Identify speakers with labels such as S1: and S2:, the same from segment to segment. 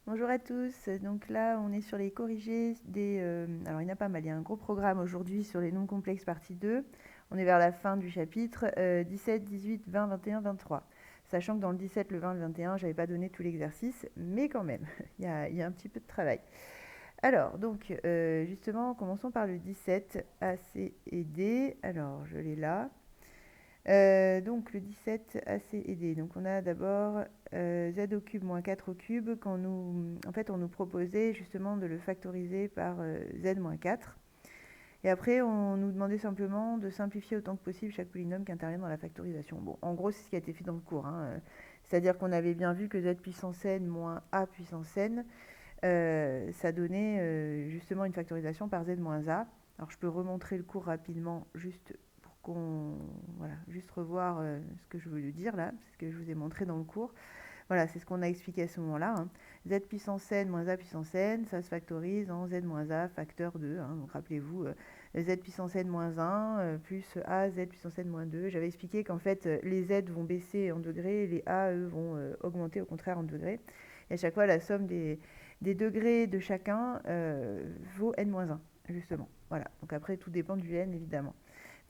S1: Bonjour à tous. Donc là, on est sur les corrigés des... alors, il y en a pas mal. Il y a un gros programme aujourd'hui sur les nombres complexes partie 2. On est vers la fin du chapitre 17, 18, 20, 21, 23. Sachant que dans le 17, le 20, le 21, j'avais pas donné tout l'exercice, mais quand même, il y a un petit peu de travail. Alors, donc, justement, commençons par le 17, A, C et D. Alors, je l'ai là. Donc le 17 AC et D. Donc on a d'abord z au cube moins 4 au cube quand en fait on nous proposait justement de le factoriser par z moins 4. Et après on nous demandait simplement de simplifier autant que possible chaque polynôme qui intervient dans la factorisation. Bon, en gros c'est ce qui a été fait dans le cours, hein. C'est-à-dire qu'on avait bien vu que z puissance n moins a puissance n, ça donnait justement une factorisation par z moins a. Alors je peux remontrer le cours rapidement juste pour qu'on voilà, juste revoir ce que je voulais dire là, ce que je vous ai montré dans le cours. Voilà, c'est ce qu'on a expliqué à ce moment-là, hein. Z puissance n moins a puissance n, ça se factorise en z moins a facteur 2, hein. Donc rappelez-vous, z puissance n moins 1 plus a z puissance n moins 2. J'avais expliqué qu'en fait les z vont baisser en degrés, et les a eux vont augmenter au contraire en degrés. Et à chaque fois la somme des degrés de chacun vaut n-1, justement. Voilà, donc après tout dépend du n évidemment.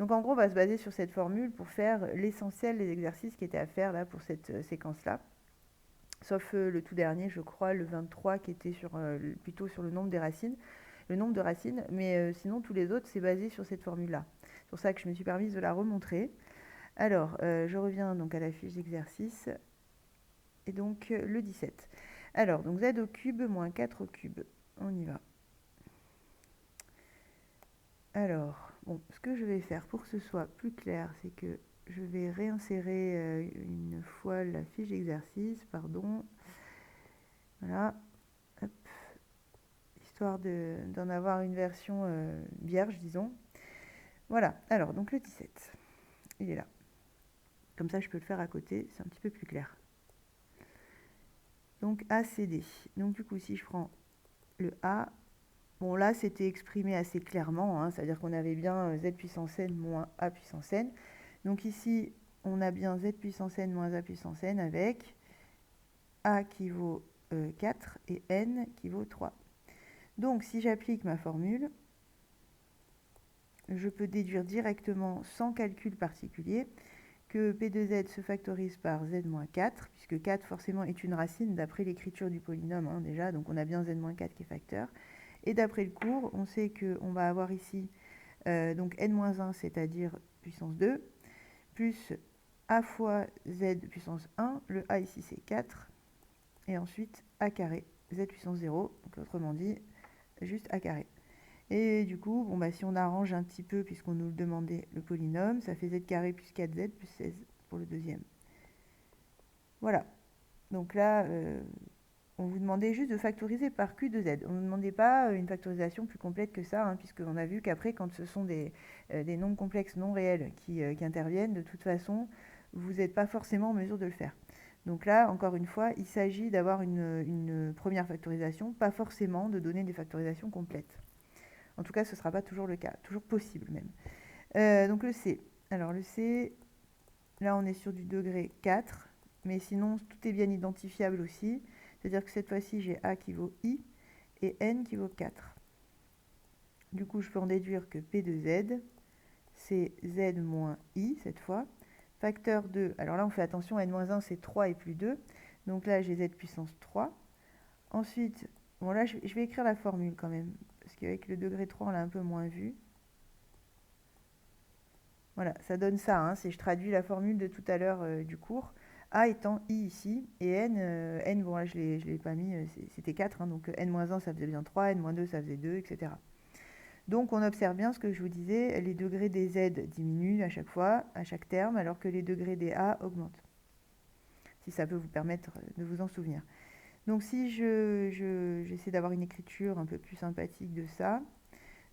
S1: Donc en gros on va se baser sur cette formule pour faire l'essentiel des exercices qui étaient à faire là pour cette séquence-là. Sauf le tout dernier, je crois, le 23, qui était plutôt sur le nombre des racines, le nombre de racines, mais sinon tous les autres c'est basé sur cette formule-là. C'est pour ça que je me suis permise de la remontrer. Alors, je reviens donc à la fiche d'exercice, et donc le 17. Alors, donc z au cube moins 4 au cube. On y va. Alors, bon, ce que je vais faire pour que ce soit plus clair, c'est que je vais réinsérer une fois la fiche d'exercice, pardon. Voilà, hop, histoire d'en avoir une version vierge, disons. Voilà, alors, donc le 17, il est là. Comme ça, je peux le faire à côté, c'est un petit peu plus clair. Donc, ACD. Donc, du coup, si je prends le A, bon, là, c'était exprimé assez clairement, hein, c'est-à-dire qu'on avait bien z puissance n moins a puissance n. Donc ici, on a bien z puissance n moins a puissance n avec a qui vaut 4 et n qui vaut 3. Donc, si j'applique ma formule, je peux déduire directement, sans calcul particulier, que P de z se factorise par z moins 4, puisque 4 forcément est une racine d'après l'écriture du polynôme, hein, déjà, donc on a bien z moins 4 qui est facteur. Et d'après le cours, on sait qu'on va avoir ici donc n-1, c'est-à-dire puissance 2, plus a fois z puissance 1, le a ici c'est 4, et ensuite a carré, z puissance 0, donc autrement dit, juste a carré. Et du coup, bon, bah, si on arrange un petit peu, puisqu'on nous le demandait le polynôme, ça fait z carré plus 4z plus 16 pour le deuxième. Voilà. Donc là, on vous demandait juste de factoriser par Q de Z. On ne nous demandait pas une factorisation plus complète que ça, hein, puisqu'on a vu qu'après, quand ce sont des nombres complexes non réels qui interviennent, de toute façon, vous n'êtes pas forcément en mesure de le faire. Donc là, encore une fois, il s'agit d'avoir une première factorisation, pas forcément de donner des factorisations complètes. En tout cas, ce ne sera pas toujours le cas, toujours possible même. Donc le C. Alors le C, là on est sur du degré 4, mais sinon tout est bien identifiable aussi. C'est-à-dire que cette fois-ci j'ai A qui vaut I et N qui vaut 4. Du coup je peux en déduire que P de Z, c'est Z moins I cette fois. Facteur 2, alors là on fait attention, N-1 c'est 3 et plus 2. Donc là j'ai Z puissance 3. Ensuite, bon là je vais écrire la formule quand même, parce qu'avec le degré 3 on l'a un peu moins vu. Voilà, ça donne ça, hein, si je traduis la formule de tout à l'heure du cours. A étant I ici, et N, bon là je ne l'ai pas mis, c'était 4, hein, donc N-1 ça faisait bien 3, N-2 ça faisait 2, etc. Donc on observe bien ce que je vous disais, les degrés des Z diminuent à chaque fois, à chaque terme, alors que les degrés des A augmentent. Si ça peut vous permettre de vous en souvenir. Donc si j'essaie d'avoir une écriture un peu plus sympathique de ça,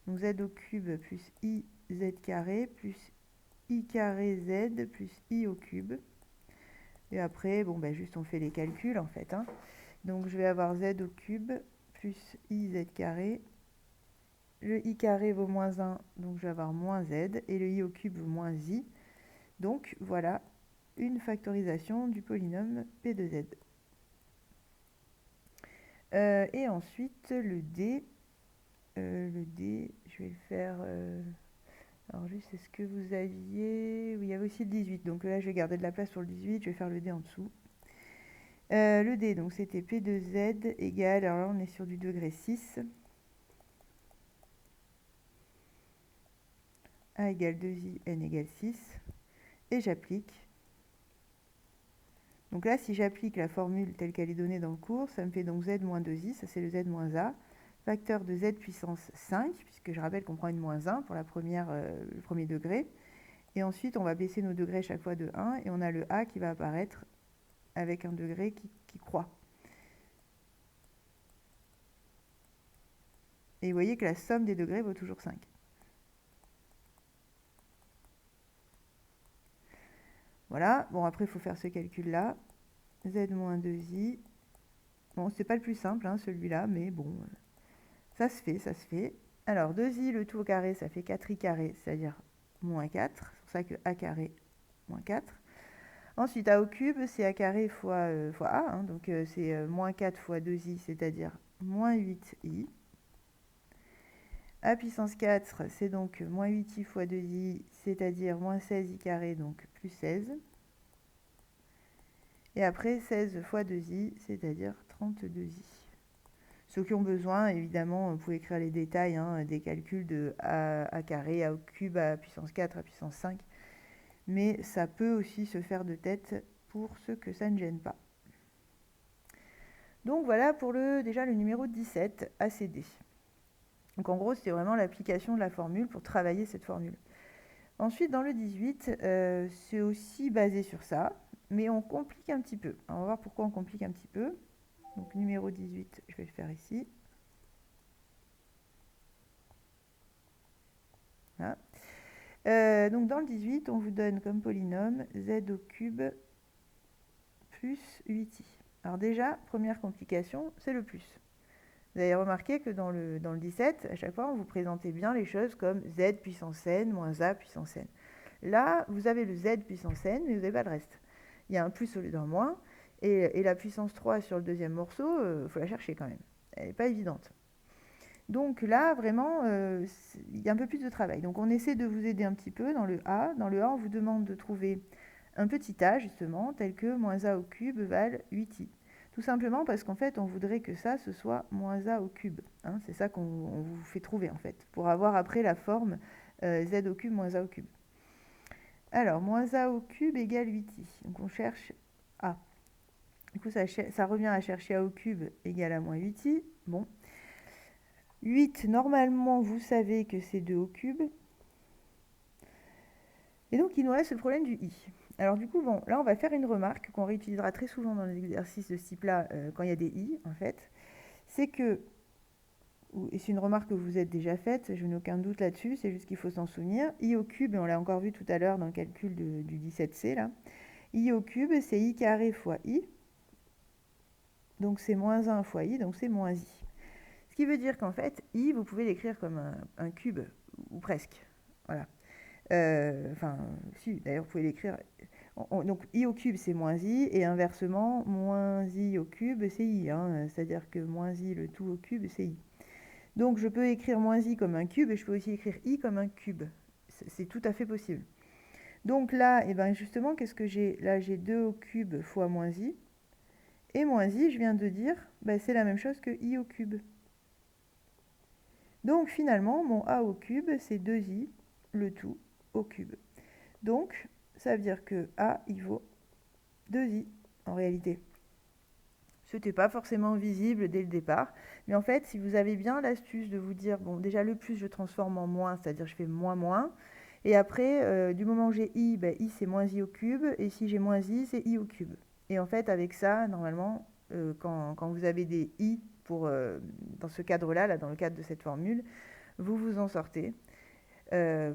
S1: donc Z au cube plus I Z carré plus I carré Z plus I au cube. Et après, bon, ben juste on fait les calculs en fait, hein. Donc je vais avoir Z au cube plus IZ carré. Le I carré vaut moins 1, donc je vais avoir moins Z. Et le I au cube vaut moins I. Donc voilà une factorisation du polynôme P de Z. Et ensuite, le D. Le D, je vais le faire... alors juste, est-ce que vous aviez... Oui, il y avait aussi le 18. Donc là, je vais garder de la place pour le 18. Je vais faire le D en dessous. Le D, donc c'était P2Z égale... Alors là, on est sur du degré 6. A égale 2i, n égale 6. Et j'applique. Donc là, si j'applique la formule telle qu'elle est donnée dans le cours, ça me fait donc z moins 2i, ça c'est le z moins a, facteur de z puissance 5, puisque je rappelle qu'on prend une moins 1 pour le premier degré. Et ensuite, on va baisser nos degrés chaque fois de 1, et on a le a qui va apparaître avec un degré qui croît. Et vous voyez que la somme des degrés vaut toujours 5. Voilà, bon après il faut faire ce calcul-là. Z moins 2i. Bon, c'est pas le plus simple, hein, celui-là, mais bon, ça se fait, ça se fait. Alors, 2i, le tout au carré, ça fait 4i carré, c'est-à-dire moins 4. C'est pour ça que a carré, moins 4. Ensuite, a au cube, c'est a carré fois a, hein, donc c'est moins 4 fois 2i, c'est-à-dire moins 8i. A puissance 4, c'est donc moins 8i fois 2i, c'est-à-dire moins 16i carré, donc plus 16. Et après, 16 fois 2i, c'est-à-dire 32i. Ceux qui ont besoin, évidemment, vous pouvez écrire les détails hein, des calculs de a carré, a au cube, a puissance 4, a puissance 5. Mais ça peut aussi se faire de tête pour ceux que ça ne gêne pas. Donc voilà pour déjà le numéro 17, ACD. Donc en gros, c'est vraiment l'application de la formule pour travailler cette formule. Ensuite, dans le 18, c'est aussi basé sur ça, mais on complique un petit peu. On va voir pourquoi on complique un petit peu. Donc numéro 18, je vais le faire ici. Voilà. Donc dans le 18, on vous donne comme polynôme z au cube plus 8i. Alors déjà, première complication, c'est le plus. Vous avez remarqué que dans le 17, à chaque fois, on vous présentait bien les choses comme z puissance n moins a puissance n. Là, vous avez le z puissance n, mais vous n'avez pas le reste. Il y a un plus au lieu d'un moins, et la puissance 3 sur le deuxième morceau, il faut la chercher quand même. Elle n'est pas évidente. Donc là, vraiment, il y a un peu plus de travail. Donc on essaie de vous aider un petit peu dans le A. Dans le A, on vous demande de trouver un petit a, justement, tel que moins a au cube égale 8i. Tout simplement parce qu'en fait, on voudrait que ça, ce soit moins a au cube. Hein, c'est ça qu'on vous fait trouver, en fait, pour avoir après la forme z au cube moins a au cube. Alors, moins a au cube égale 8i. Donc on cherche a. Du coup, ça revient à chercher a au cube égale à moins 8i. Bon. 8, normalement, vous savez que c'est 2 au cube. Et donc, il nous reste le problème du i. Alors, du coup, bon, là, on va faire une remarque qu'on réutilisera très souvent dans les exercices de ce type-là, quand il y a des i, en fait. C'est que, et c'est une remarque que vous êtes déjà faite, je n'ai aucun doute là-dessus, c'est juste qu'il faut s'en souvenir. I au cube, et on l'a encore vu tout à l'heure dans le calcul du 17c, là. I au cube, c'est i carré fois i. Donc, c'est moins 1 fois i, donc c'est moins i. Ce qui veut dire qu'en fait, i, vous pouvez l'écrire comme un cube, ou presque. Voilà. Enfin, si, d'ailleurs, vous pouvez l'écrire. Donc, i au cube, c'est moins i, et inversement, moins i au cube, c'est i. Hein, c'est-à-dire que moins i, le tout au cube, c'est i. Donc, je peux écrire moins i comme un cube, et je peux aussi écrire i comme un cube. C'est tout à fait possible. Donc là, et ben justement, qu'est-ce que j'ai? Là, j'ai 2 au cube fois moins i. Et moins i, je viens de dire, ben, c'est la même chose que i au cube. Donc finalement, mon a au cube, c'est 2i, le tout au cube. Donc, ça veut dire que a, il vaut 2i, en réalité. Ce n'était pas forcément visible dès le départ. Mais en fait, si vous avez bien l'astuce de vous dire, bon, déjà le plus, je transforme en moins, c'est-à-dire je fais moins moins. Et après, du moment où j'ai i, ben, i c'est moins i au cube. Et si j'ai moins i, c'est i au cube. Et en fait, avec ça, normalement, quand vous avez des i dans ce cadre-là, là, dans le cadre de cette formule, vous vous en sortez.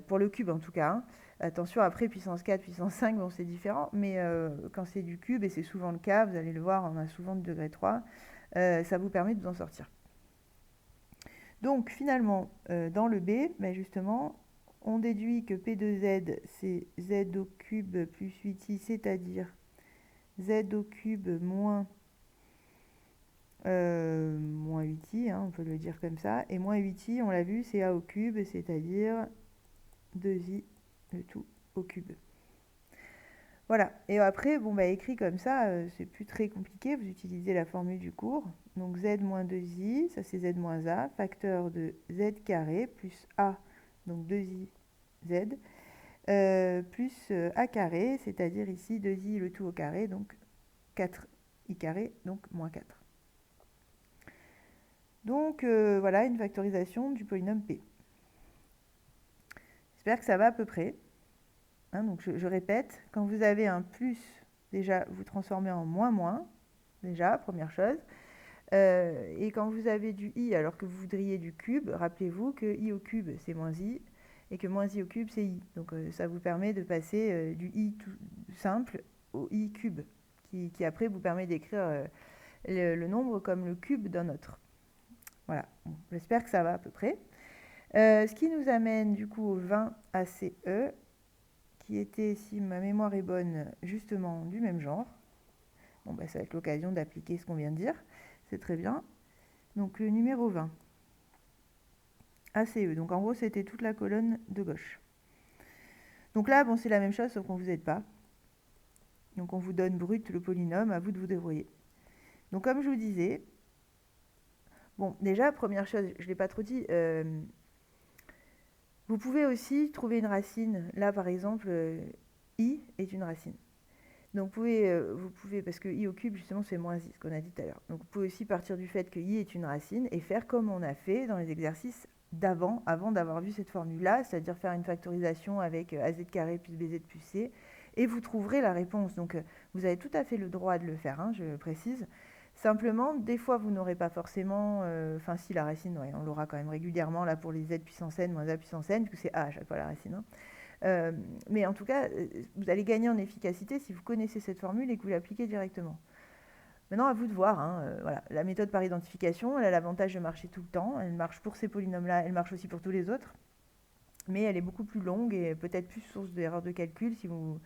S1: Pour le cube en tout cas. Hein. Attention, après puissance 4, puissance 5, bon c'est différent, mais quand c'est du cube, et c'est souvent le cas, vous allez le voir, on a souvent de degré 3, ça vous permet de vous en sortir. Donc finalement, dans le B, ben justement, on déduit que P de Z, c'est Z au cube plus 8i, c'est-à-dire Z au cube moins 8i, hein, on peut le dire comme ça. Et moins 8i, on l'a vu, c'est a au cube, c'est-à-dire 2i, le tout au cube. Voilà. Et après, bon, bah, écrit comme ça, c'est plus très compliqué. Vous utilisez la formule du cours. Donc z moins 2i, ça c'est z moins a, facteur de z carré plus a, donc 2i z, plus a carré, c'est-à-dire ici 2i le tout au carré, donc 4i carré, donc moins 4. Donc voilà une factorisation du polynôme p. J'espère que ça va à peu près. Hein, donc je répète, quand vous avez un plus, déjà vous transformez en moins moins, déjà, première chose. Et quand vous avez du i alors que vous voudriez du cube, rappelez-vous que i au cube c'est moins i, et que moins i au cube c'est i. Donc ça vous permet de passer du i tout simple au i cube, qui après vous permet d'écrire le nombre comme le cube d'un autre. Voilà, bon, j'espère que ça va à peu près. Ce qui nous amène du coup au 20 ACE, qui était, si ma mémoire est bonne, justement du même genre. Bon, bah, ça va être l'occasion d'appliquer ce qu'on vient de dire, c'est très bien. Donc le numéro 20, ACE, donc en gros c'était toute la colonne de gauche. Donc là, bon, c'est la même chose, sauf qu'on ne vous aide pas. Donc on vous donne brut le polynôme, à vous de vous débrouiller. Donc comme je vous disais, bon, déjà, première chose, je ne l'ai pas trop dit, vous pouvez aussi trouver une racine. Là, par exemple, i est une racine. Donc vous pouvez, parce que i au cube, justement, c'est moins i, ce qu'on a dit tout à l'heure. Donc vous pouvez aussi partir du fait que i est une racine et faire comme on a fait dans les exercices d'avant, avant d'avoir vu cette formule-là, c'est-à-dire faire une factorisation avec az carré plus bz plus c, et vous trouverez la réponse. Donc vous avez tout à fait le droit de le faire, hein, je précise. Simplement, des fois, vous n'aurez pas forcément... Enfin, si, la racine, ouais, on l'aura quand même régulièrement, là, pour les z puissance n moins a puissance n, puisque c'est a à chaque fois la racine. Hein. Mais en tout cas, vous allez gagner en efficacité si vous connaissez cette formule et que vous l'appliquez directement. Maintenant, à vous de voir. Hein, voilà. La méthode par identification, elle a l'avantage de marcher tout le temps. Elle marche pour ces polynômes-là, elle marche aussi pour tous les autres. Mais elle est beaucoup plus longue et peut-être plus source d'erreurs de calcul si vous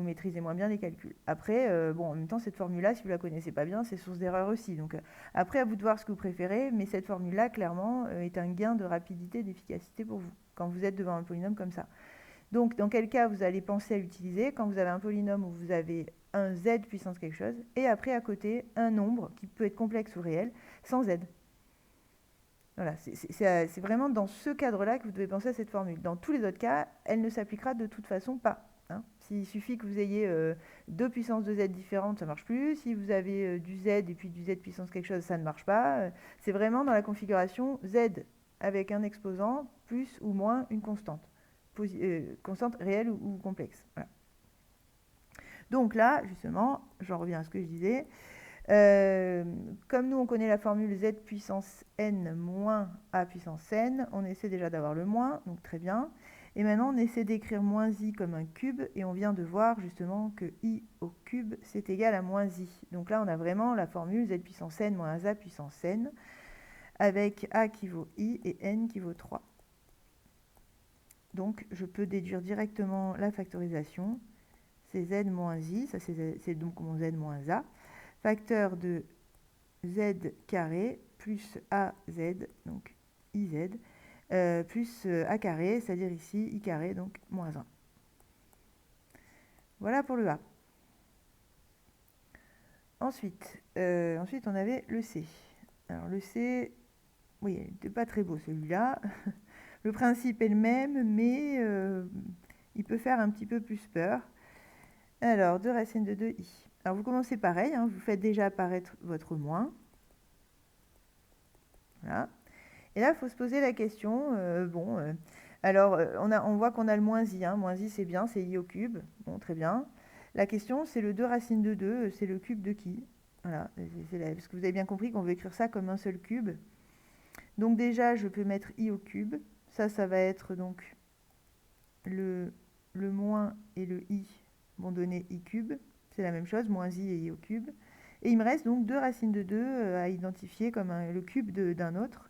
S1: maîtrisez moins bien les calculs. Après, bon, en même temps, cette formule-là, si vous ne la connaissez pas bien, c'est source d'erreur aussi. Donc après, à vous de voir ce que vous préférez, mais cette formule-là, clairement, est un gain de rapidité, d'efficacité pour vous, quand vous êtes devant un polynôme comme ça. Donc, dans quel cas vous allez penser à l'utiliser? Quand vous avez un polynôme où vous avez un z puissance quelque chose, et après, à côté, un nombre qui peut être complexe ou réel, sans z. Voilà, c'est vraiment dans ce cadre-là que vous devez penser à cette formule. Dans tous les autres cas, elle ne s'appliquera de toute façon pas. Hein. S'il suffit que vous ayez deux puissances de z différentes, ça ne marche plus. Si vous avez du z et puis du z puissance quelque chose, ça ne marche pas. C'est vraiment dans la configuration z avec un exposant plus ou moins une constante. Constante réelle ou complexe. Voilà. Donc là, justement, j'en reviens à ce que je disais. Comme nous, on connaît la formule z puissance n moins a puissance n, on essaie déjà d'avoir le moins, donc très bien. Et maintenant, on essaie d'écrire moins i comme un cube, et on vient de voir justement que i au cube, c'est égal à moins i. Donc là, on a vraiment la formule z puissance n moins a puissance n, avec a qui vaut i et n qui vaut 3. Donc, je peux déduire directement la factorisation. C'est z moins i, ça c'est donc mon z moins a, facteur de z carré plus az, donc iz, plus a carré, c'est-à-dire ici i carré, donc moins 1. Voilà pour le a. Ensuite, on avait le c. Alors le c, oui, il n'était pas très beau celui-là. Le principe est le même, mais il peut faire un petit peu plus peur. Alors, 2 racines de 2i. Alors, vous commencez pareil, hein, vous faites déjà apparaître votre moins. Voilà. Et là, il faut se poser la question, on voit qu'on a le moins i. Hein. Moins i, c'est bien, c'est i au cube. Bon, très bien. La question, c'est le 2 racines de 2, c'est le cube de qui? Voilà, parce que vous avez bien compris qu'on veut écrire ça comme un seul cube. Donc déjà, je peux mettre i au cube. Ça va être donc le moins et le i vont donner i cube. C'est la même chose, moins i et i au cube. Et il me reste donc 2 racines de 2 à identifier comme le cube d'un autre.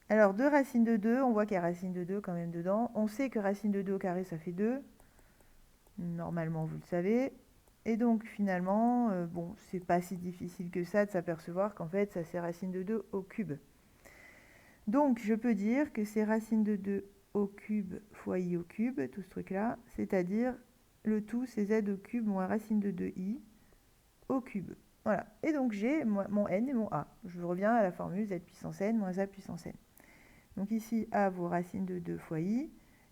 S1: Alors 2 racines de 2, on voit qu'il y a racine de 2 quand même dedans. On sait que racine de 2 au carré, ça fait 2. Normalement, vous le savez. Et donc finalement, bon, c'est pas si difficile que ça de s'apercevoir qu'en fait, ça c'est racine de 2 au cube. Donc je peux dire que c'est racine de 2 au cube fois i au cube, tout ce truc-là, c'est-à-dire le tout c'est z au cube moins racine de 2i au cube. Voilà. Et donc j'ai mon n et mon a. Je reviens à la formule z puissance n moins a puissance n. Donc ici, a vaut racine de 2 fois i.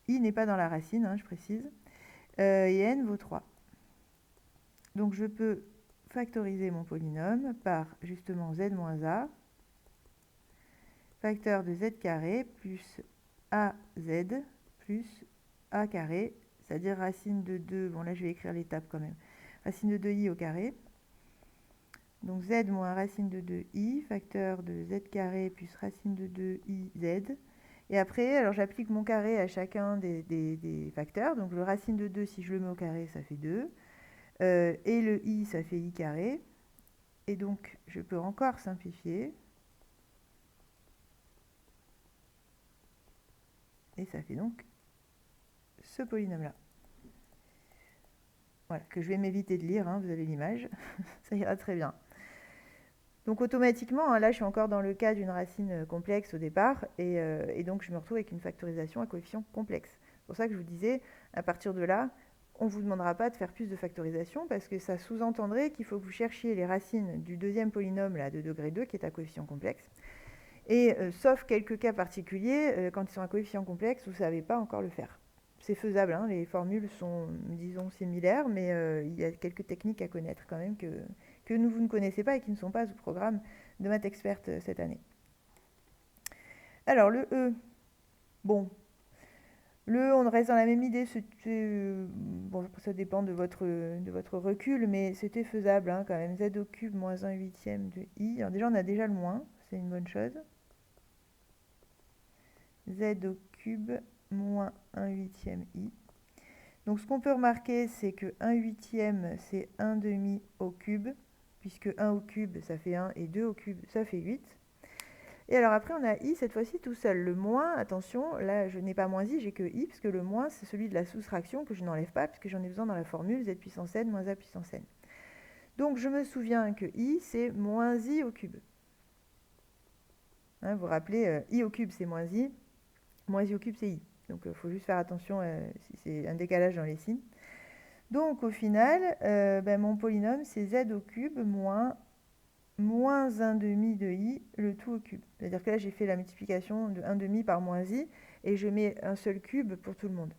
S1: I n'est pas dans la racine, hein, je précise. Et n vaut 3. Donc je peux factoriser mon polynôme par justement z moins a, facteur de z carré plus az plus a carré, c'est-à-dire racine de 2, bon là je vais écrire l'étape quand même, racine de 2i au carré. Donc z moins racine de 2i, facteur de z carré plus racine de 2iz. Et après, alors j'applique mon carré à chacun des facteurs. Donc le racine de 2, si je le mets au carré, ça fait 2. Et le i, ça fait i carré. Et donc, je peux encore simplifier. Et ça fait donc ce polynôme-là. Voilà, que je vais m'éviter de lire, hein, vous avez l'image. Ça ira très bien. Donc automatiquement, hein, là je suis encore dans le cas d'une racine complexe au départ, et donc je me retrouve avec une factorisation à coefficient complexe. C'est pour ça que je vous disais, à partir de là, on ne vous demandera pas de faire plus de factorisation, parce que ça sous-entendrait qu'il faut que vous cherchiez les racines du deuxième polynôme là, de degré 2, qui est à coefficient complexe. Et sauf quelques cas particuliers, quand ils sont à coefficient complexe, vous ne savez pas encore le faire. C'est faisable, hein, les formules sont, disons, similaires, mais il y a quelques techniques à connaître quand même que vous ne connaissez pas et qui ne sont pas au programme de Maths Expert cette année. Alors, le E, bon, le E, on reste dans la même idée, bon, ça dépend de votre recul, mais c'était faisable hein, quand même, z au cube moins 1 huitième de i. Alors déjà, on a déjà le moins, c'est une bonne chose. Z au cube moins 1 huitième i. Donc ce qu'on peut remarquer, c'est que 1 huitième, c'est 1 demi au cube, puisque 1 au cube, ça fait 1, et 2 au cube, ça fait 8. Et alors après, on a i, cette fois-ci, tout seul. Le moins, attention, là, je n'ai pas moins i, j'ai que i, parce que le moins, c'est celui de la soustraction que je n'enlève pas, puisque j'en ai besoin dans la formule z puissance n moins a puissance n. Donc je me souviens que i, c'est moins i au cube. Hein, vous vous rappelez, i au cube, c'est moins i au cube, c'est i. Donc il faut juste faire attention si c'est un décalage dans les signes. Donc au final, mon polynôme, c'est z au cube moins 1 demi de i, le tout au cube. C'est-à-dire que là, j'ai fait la multiplication de 1 demi par moins i, et je mets un seul cube pour tout le monde.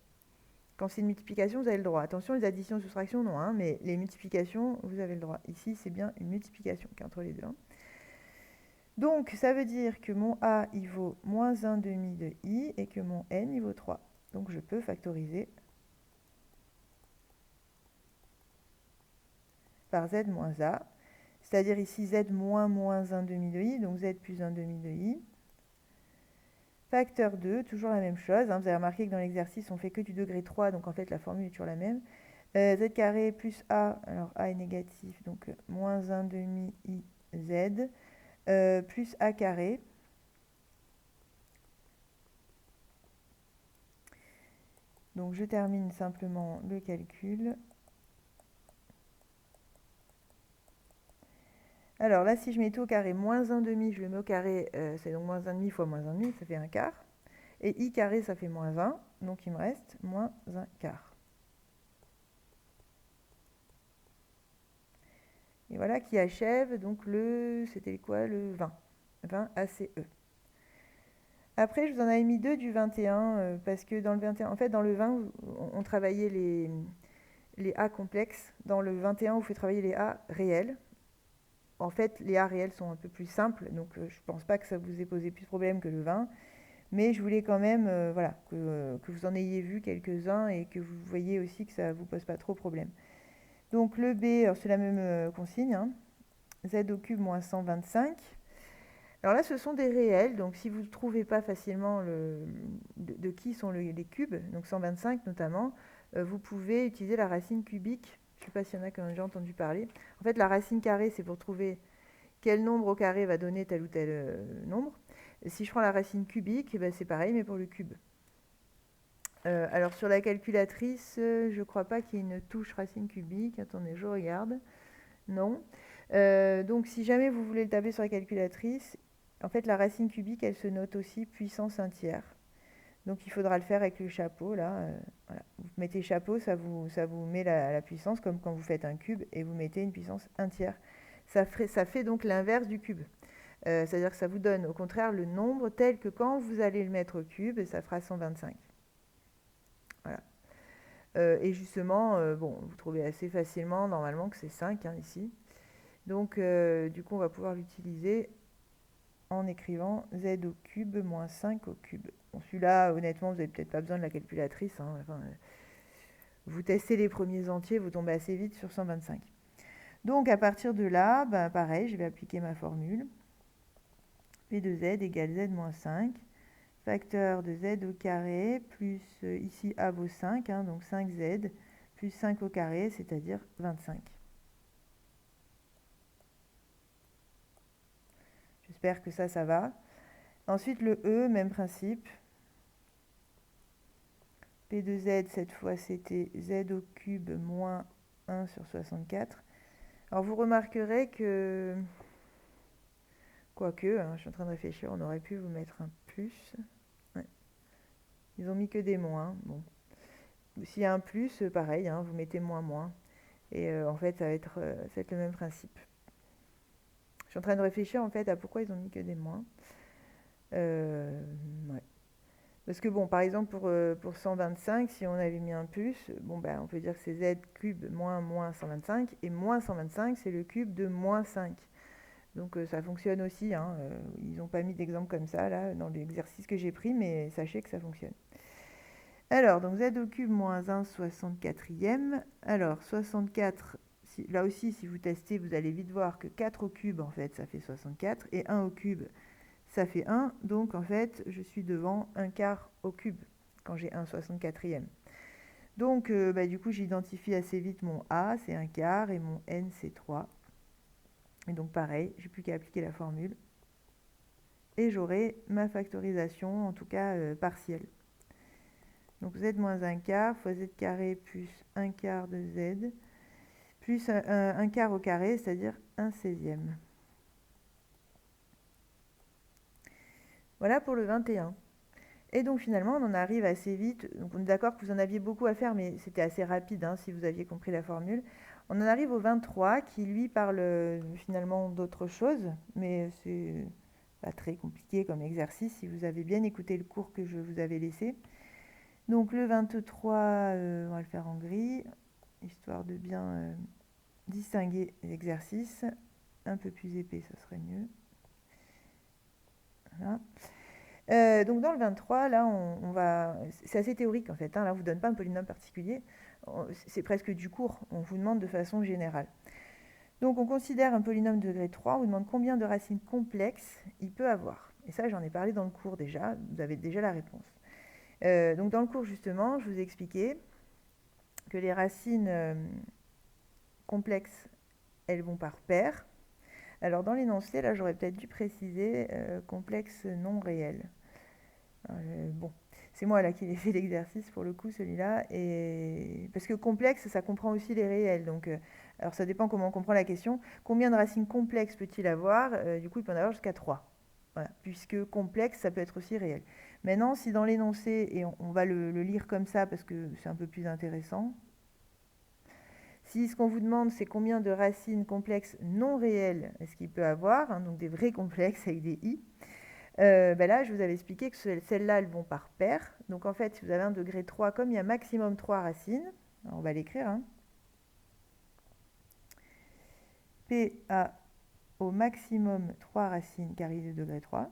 S1: Quand c'est une multiplication, vous avez le droit. Attention, les additions et soustractions, non, hein, mais les multiplications, vous avez le droit. Ici, c'est bien une multiplication qui est entre les deux. Hein. Donc, ça veut dire que mon a, il vaut moins 1 demi de i, et que mon n, il vaut 3. Donc, je peux factoriser par z moins a, c'est-à-dire ici z moins 1 demi de i, donc z plus 1 demi de i. Facteur 2, toujours la même chose. Hein, vous avez remarqué que dans l'exercice, on fait que du degré 3, donc en fait la formule est toujours la même. Z carré plus a, alors a est négatif, donc moins 1 demi i z, plus a carré. Donc je termine simplement le calcul. Alors là, si je mets tout au carré, moins 1 demi, je le mets au carré, c'est donc moins 1 demi fois moins 1 demi, ça fait 1 quart. Et i carré, ça fait moins 1, donc il me reste moins 1 quart. Et voilà qui achève donc c'était quoi, le 20. 20 ACE. Après, je vous en avais mis deux du 21, parce que dans le 21, en fait, dans le 20, on travaillait les A complexes. Dans le 21, on fait travailler les A réels. En fait, les A réels sont un peu plus simples, donc je ne pense pas que ça vous ait posé plus de problème que le 20. Mais je voulais quand même voilà, que vous en ayez vu quelques-uns et que vous voyez aussi que ça ne vous pose pas trop de problème. Donc le B, c'est la même consigne, hein. Z au cube moins 125. Alors là, ce sont des réels, donc si vous ne trouvez pas facilement de qui sont les cubes, donc 125 notamment, vous pouvez utiliser la racine cubique. Je ne sais pas s'il y en a qui ont déjà entendu parler. En fait, la racine carrée, c'est pour trouver quel nombre au carré va donner tel ou tel nombre. Et si je prends la racine cubique, c'est pareil, mais pour le cube. Alors sur la calculatrice, je ne crois pas qu'il y ait une touche racine cubique. Attendez, je regarde. Non. Donc si jamais vous voulez le taper sur la calculatrice, en fait la racine cubique, elle se note aussi puissance 1/3. Donc il faudra le faire avec le chapeau là. Voilà. Vous mettez chapeau, ça vous met la puissance comme quand vous faites un cube et vous mettez une puissance 1/3. Ça fait donc l'inverse du cube. C'est-à-dire que ça vous donne au contraire le nombre tel que quand vous allez le mettre au cube, ça fera 125. Voilà. Et justement, bon, vous trouvez assez facilement normalement que c'est 5 hein, ici. Donc du coup on va pouvoir l'utiliser en écrivant z au cube moins 5 au cube. Bon, celui-là, honnêtement, vous n'avez peut-être pas besoin de la calculatrice. Hein. Enfin, vous testez les premiers entiers, vous tombez assez vite sur 125. Donc à partir de là, ben, pareil, je vais appliquer ma formule. P de z égale z moins 5, facteur de z au carré, plus ici a vaut 5, hein, donc 5z, plus 5 au carré, c'est-à-dire 25. J'espère que ça va. Ensuite, le E, même principe. P de z, cette fois, c'était z au cube moins 1 sur 64. Alors, vous remarquerez que... Quoique, hein, je suis en train de réfléchir, on aurait pu vous mettre un plus. Ouais. Ils ont mis que des moins. Bon. S'il y a un plus, pareil, hein, vous mettez moins moins. Et en fait, ça va être le même principe. Je suis en train de réfléchir en fait à pourquoi ils ont mis que des moins. Ouais. Parce que bon, par exemple, pour 125, si on avait mis un plus, bon, ben, on peut dire que c'est z cube moins moins 125, et moins 125, c'est le cube de moins 5. Donc ça fonctionne aussi, hein. Ils n'ont pas mis d'exemple comme ça, là, dans l'exercice que j'ai pris, mais sachez que ça fonctionne. Alors, donc z au cube moins 1 64e. Alors, 64, là aussi, si vous testez, vous allez vite voir que 4 au cube, en fait, ça fait 64, et 1 au cube, ça fait 1, donc en fait, je suis devant 1 quart au cube quand j'ai 1 64e. Donc, bah, du coup, j'identifie assez vite mon A, c'est 1 quart, et mon N, c'est 3. Et donc, pareil, j'ai plus qu'à appliquer la formule. Et j'aurai ma factorisation, en tout cas partielle. Donc, z moins 1 quart fois z carré plus 1 quart de z, plus 1 quart au carré, c'est-à-dire 1 16e. Voilà pour le 21. Et donc finalement, on en arrive assez vite. Donc on est d'accord que vous en aviez beaucoup à faire, mais c'était assez rapide hein, si vous aviez compris la formule. On en arrive au 23 qui lui parle finalement d'autre chose, mais c'est pas très compliqué comme exercice si vous avez bien écouté le cours que je vous avais laissé. Donc le 23, on va le faire en gris, histoire de bien distinguer l'exercice. Un peu plus épais, ça serait mieux. Voilà. Donc dans le 23, là, on va... C'est assez théorique en fait. Hein, là, on ne vous donne pas un polynôme particulier. C'est presque du cours. On vous demande de façon générale. Donc on considère un polynôme de degré 3. On vous demande combien de racines complexes il peut avoir. Et ça, j'en ai parlé dans le cours déjà. Vous avez déjà la réponse. Donc dans le cours, justement, je vous ai expliqué que les racines complexes, elles vont par paire. Alors dans l'énoncé, là, j'aurais peut-être dû préciser complexe non réel. Bon, c'est moi là qui ai fait l'exercice pour le coup, celui-là. Et... Parce que complexe, ça comprend aussi les réels. Donc, alors ça dépend comment on comprend la question. Combien de racines complexes peut-il avoir Du coup, il peut en avoir jusqu'à 3. Voilà. Puisque complexe, ça peut être aussi réel. Maintenant, si dans l'énoncé, et on va le lire comme ça parce que c'est un peu plus intéressant. Si ce qu'on vous demande, c'est combien de racines complexes non réelles est-ce qu'il peut avoir, hein, donc des vrais complexes avec des i, ben là, je vous avais expliqué que celles-là, elles vont par paire. Donc en fait, si vous avez un degré 3, comme il y a maximum 3 racines, on va l'écrire, hein, P a au maximum 3 racines carrées de degré 3.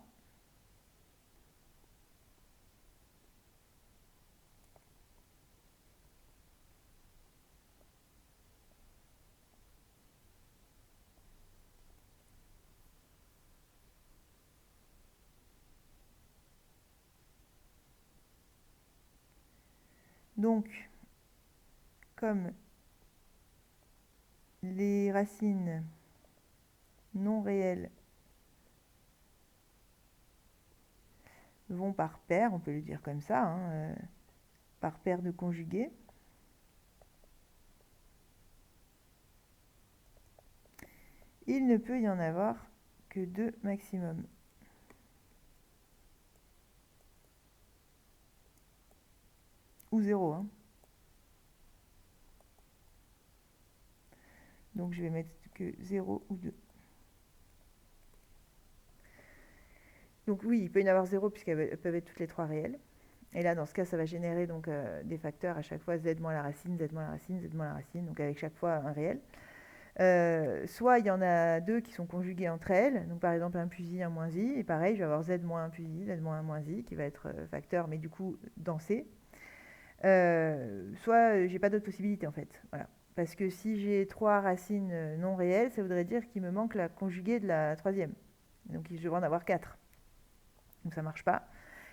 S1: Donc, comme les racines non réelles vont par paire, on peut le dire comme ça, hein, par paire de conjugués. Il ne peut y en avoir que 2 maximum. Ou 0. Hein. Donc je vais mettre que 0 ou 2. Donc oui, il peut y en avoir 0 puisqu'elles peuvent être toutes les 3 réelles. Et là, dans ce cas, ça va générer donc, des facteurs à chaque fois z moins la racine, z moins la racine, z moins la racine, donc avec chaque fois un réel. Soit il y en a 2 qui sont conjuguées entre elles, donc par exemple un plus i, un moins i, et pareil, je vais avoir z moins 1 plus i, z moins 1 moins i, qui va être facteur, mais du coup dans C. Soit j'ai pas d'autre possibilité en fait, voilà. Parce que si j'ai 3 racines non réelles, ça voudrait dire qu'il me manque la conjuguée de la troisième. Donc je devrais en avoir 4. Donc ça marche pas.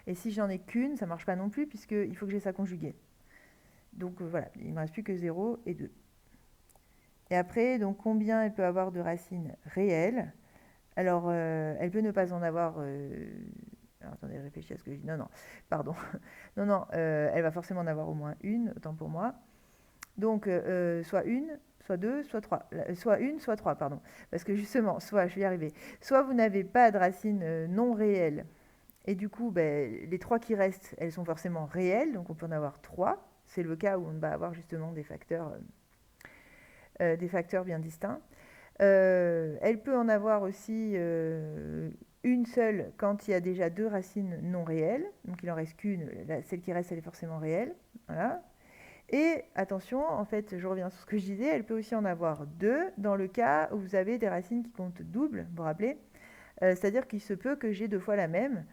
S1: Et si j'en ai qu'une, ça marche pas non plus, puisqu'il faut que j'ai ça conjugué. Donc voilà, il ne me reste plus que 0 et 2. Et après, donc combien elle peut avoir de racines réelles? Alors, elle peut ne pas en avoir... alors, attendez, je réfléchis à ce que je dis. Non, non, pardon. Non, non, elle va forcément en avoir au moins une, autant pour moi. Donc, soit une, soit deux, soit trois. Soit une, soit trois, pardon. Parce que justement, soit, je vais y arriver, soit vous n'avez pas de racines non réelles, et du coup, ben, les 3 qui restent, elles sont forcément réelles, donc on peut en avoir 3. C'est le cas où on va avoir justement des facteurs bien distincts. Elle peut en avoir aussi une seule quand il y a déjà 2 racines non réelles, donc il n'en reste qu'une, celle qui reste, elle est forcément réelle. Voilà. Et attention, en fait, je reviens sur ce que je disais, elle peut aussi en avoir 2 dans le cas où vous avez des racines qui comptent double, vous vous rappelez. C'est-à-dire qu'il se peut que j'ai 2 fois la même.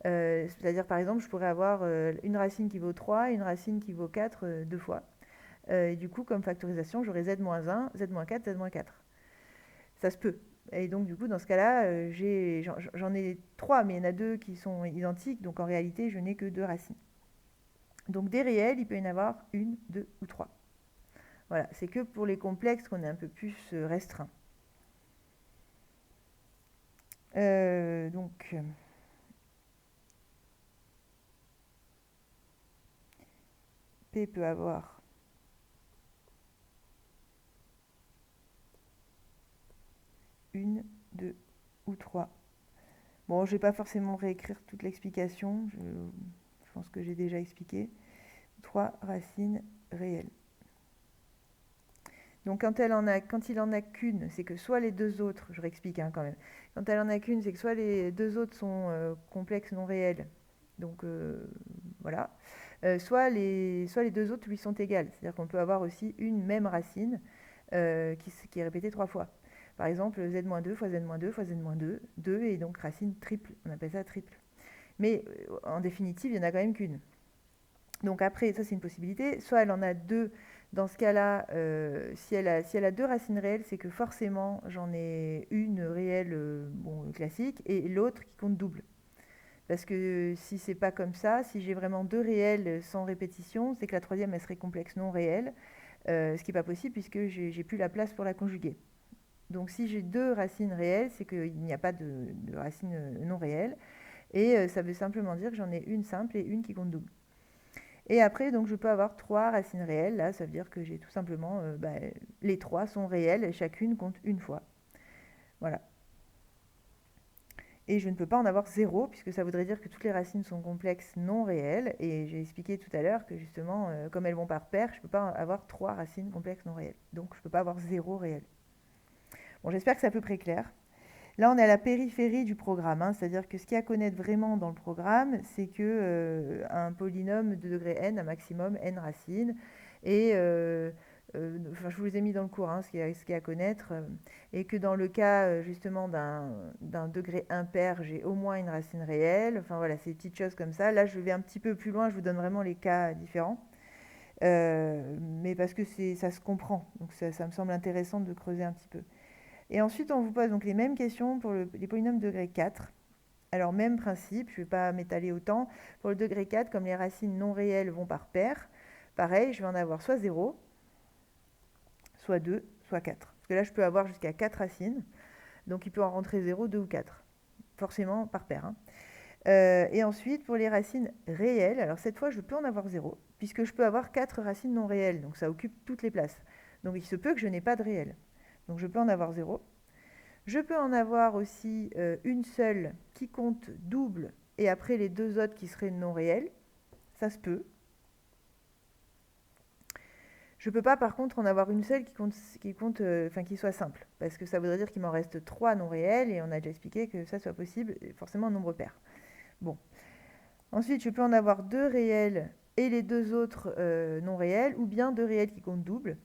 S1: C'est-à-dire, par exemple, je pourrais avoir une racine qui vaut 3 et une racine qui vaut 4 2 fois. Et du coup, comme factorisation, j'aurai z-1, z-4, z-4. Ça se peut. Et donc, du coup, dans ce cas-là, j'en ai 3, mais il y en a 2 qui sont identiques. Donc, en réalité, je n'ai que 2 racines. Donc, des réels, il peut y en avoir 1, 2 ou 3. Voilà, c'est que pour les complexes qu'on est un peu plus restreint. Donc... P peut avoir une, 2 ou 3. Bon, je ne vais pas forcément réécrire toute l'explication, je pense que j'ai déjà expliqué. 3 racines réelles. Donc quand il en a qu'une, c'est que soit les 2 autres, je réexplique hein, quand même, quand elle en a qu'une, c'est que soit les 2 autres sont complexes non réels, donc voilà, soit les 2 autres lui sont égales, c'est-à-dire qu'on peut avoir aussi une même racine qui est répétée 3 fois. Par exemple, z-2 fois z-2 fois z-2, 2 et donc racine triple, on appelle ça triple. Mais en définitive, il n'y en a quand même qu'une. Donc après, ça c'est une possibilité, soit elle en a 2. Dans ce cas-là, si elle a 2 racines réelles, c'est que forcément j'en ai une réelle classique et l'autre qui compte double. Parce que si c'est pas comme ça, si j'ai vraiment 2 réelles sans répétition, c'est que la troisième elle serait complexe non réelle, ce qui n'est pas possible puisque j'ai plus la place pour la conjuguer. Donc si j'ai 2 racines réelles, c'est qu'il n'y a pas de racines non réelles. Et ça veut simplement dire que j'en ai une simple et une qui compte double. Et après, donc, je peux avoir 3 racines réelles. Là, ça veut dire que j'ai tout simplement... les 3 sont réelles et chacune compte une fois. Voilà. Et je ne peux pas en avoir 0, puisque ça voudrait dire que toutes les racines sont complexes non réelles. Et j'ai expliqué tout à l'heure que justement, comme elles vont par paire, je ne peux pas avoir 3 racines complexes non réelles. Donc, je ne peux pas avoir 0 réel. Bon, j'espère que c'est à peu près clair. Là, on est à la périphérie du programme, hein, c'est-à-dire que ce qu'il y a à connaître vraiment dans le programme, c'est que un polynôme de degré n a maximum n racines. Et je vous les ai mis dans le cours, hein, ce qu'il y a à connaître. Et que dans le cas justement d'un degré impair, j'ai au moins une racine réelle. Enfin voilà, ces petites choses comme ça. Là, je vais un petit peu plus loin, je vous donne vraiment les cas différents. Mais parce que ça se comprend, donc ça me semble intéressant de creuser un petit peu. Et ensuite, on vous pose donc les mêmes questions pour les polynômes de degré 4. Alors, même principe, je ne vais pas m'étaler autant. Pour le degré 4, comme les racines non réelles vont par paire, pareil, je vais en avoir soit 0, soit 2, soit 4. Parce que là, je peux avoir jusqu'à 4 racines. Donc, il peut en rentrer 0, 2 ou 4. Forcément par paire. Hein. Et ensuite, pour les racines réelles, alors cette fois, je peux en avoir 0. puisque je peux avoir 4 racines non réelles, donc ça occupe toutes les places. Donc il se peut que je n'ai pas de réel. Donc je peux en avoir 0. Je peux en avoir aussi une seule qui compte double, et après les 2 autres qui seraient non réels. Ça se peut. Je ne peux pas par contre en avoir une seule qui soit simple, parce que ça voudrait dire qu'il m'en reste 3 non réels, et on a déjà expliqué que ça soit possible, forcément un nombre pair. Bon. Ensuite, je peux en avoir 2 réels et les 2 autres non réels, ou bien 2 réels qui comptent double.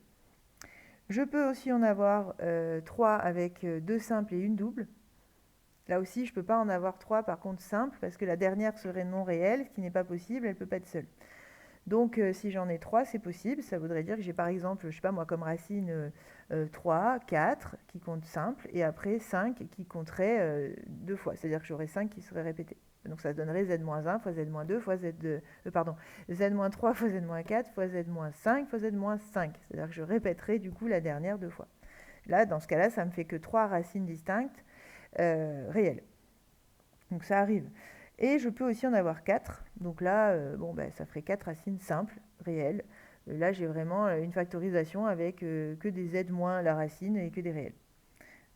S1: Je peux aussi en avoir 3 avec 2 simples et une double. Là aussi, je ne peux pas en avoir 3 par contre simples, parce que la dernière serait non réelle, ce qui n'est pas possible, elle ne peut pas être seule. Donc, si j'en ai 3, c'est possible. Ça voudrait dire que j'ai par exemple, je ne sais pas moi, comme racine 3, 4 qui comptent simple, et après 5 qui compteraient 2 fois. C'est-à-dire que j'aurais 5 qui seraient répétés. Donc ça donnerait z-1 fois z-2 fois z2, z-3 fois z-4 fois z-5 fois z-5. C'est-à-dire que je répéterai du coup la dernière 2 fois. Là, dans ce cas-là, ça me fait que 3 racines distinctes réelles. Donc ça arrive. Et je peux aussi en avoir 4. Donc là, ça ferait 4 racines simples, réelles. Là, j'ai vraiment une factorisation avec que des z moins la racine et que des réels.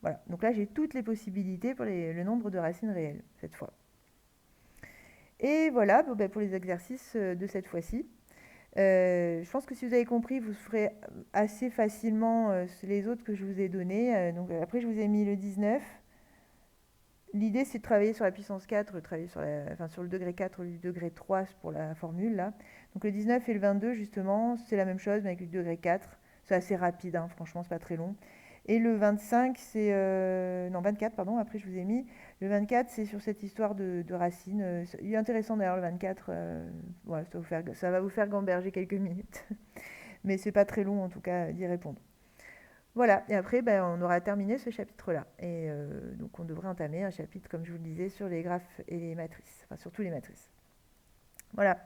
S1: Voilà. Donc là, j'ai toutes les possibilités pour le nombre de racines réelles, cette fois. Et voilà pour les exercices de cette fois-ci. Je pense que si vous avez compris, vous ferez assez facilement les autres que je vous ai donnés. Donc après, je vous ai mis le 19. L'idée, c'est de travailler sur la puissance 4, travailler sur le degré 4 ou le degré 3 pour la formule, là. Donc le 19 et le 22, justement, c'est la même chose, mais avec le degré 4. C'est assez rapide, hein, franchement, c'est pas très long. Et le 25, c'est... non, 24, pardon, après je vous ai mis. Le 24, c'est sur cette histoire de racines. Il est intéressant d'ailleurs, le 24. Voilà, ça va vous faire gamberger quelques minutes. Mais c'est pas très long, en tout cas, d'y répondre. Voilà, et après, on aura terminé ce chapitre-là. Et donc, on devrait entamer un chapitre, comme je vous le disais, sur les graphes et les matrices. Enfin, surtout les matrices. Voilà.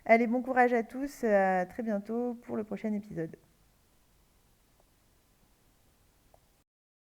S1: Allez, bon courage à tous. À très bientôt pour le prochain épisode.